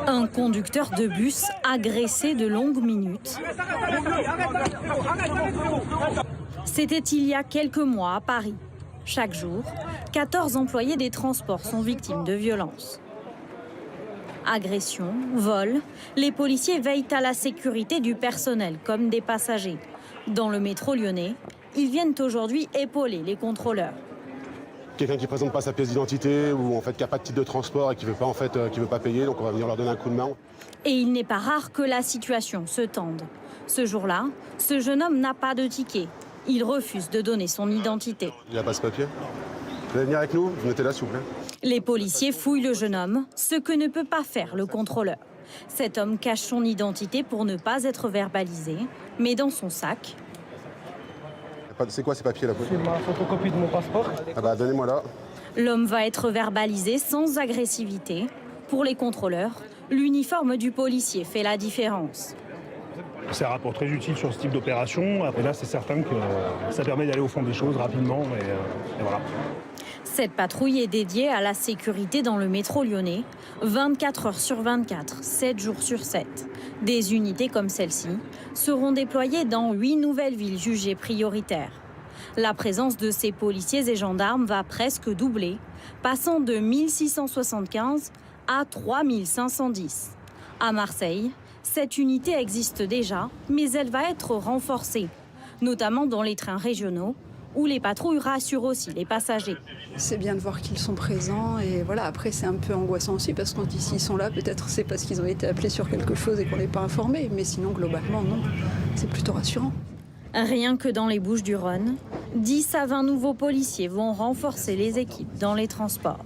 Un conducteur de bus agressé de longues minutes. C'était il y a quelques mois à Paris. Chaque jour, 14 employés des transports sont victimes de violences. Agressions, vols, les policiers veillent à la sécurité du personnel comme des passagers. Dans le métro lyonnais, ils viennent aujourd'hui épauler les contrôleurs. Quelqu'un qui ne présente pas sa pièce d'identité ou en fait qui n'a pas de titre de transport et qui ne veut pas payer, donc on va venir leur donner un coup de main. Et il n'est pas rare que la situation se tende. Ce jour-là, ce jeune homme n'a pas de ticket. Il refuse de donner son identité. Il n'a pas ce papier. Vous allez venir avec nous? Vous mettez là, s'il vous plaît. Les policiers fouillent le jeune homme, ce que ne peut pas faire le contrôleur. Cet homme cache son identité pour ne pas être verbalisé, mais dans son sac... C'est quoi ces papiers là? C'est ma photocopie de mon passeport. Ah bah donnez-moi là. L'homme va être verbalisé sans agressivité. Pour les contrôleurs, l'uniforme du policier fait la différence. C'est un rapport très utile sur ce type d'opération. Et là, c'est certain que ça permet d'aller au fond des choses rapidement. Et voilà. Cette patrouille est dédiée à la sécurité dans le métro lyonnais, 24 heures sur 24, 7 jours sur 7. Des unités comme celle-ci seront déployées dans 8 nouvelles villes jugées prioritaires. La présence de ces policiers et gendarmes va presque doubler, passant de 1675 à 3510. À Marseille, cette unité existe déjà, mais elle va être renforcée, notamment dans les trains régionaux, où les patrouilles rassurent aussi les passagers. C'est bien de voir qu'ils sont présents et voilà, après c'est un peu angoissant aussi parce que quand ils sont là, peut-être c'est parce qu'ils ont été appelés sur quelque chose et qu'on n'est pas informé, mais sinon globalement non, c'est plutôt rassurant. Rien que dans les Bouches-du-Rhône, 10 à 20 nouveaux policiers vont renforcer les équipes dans les transports.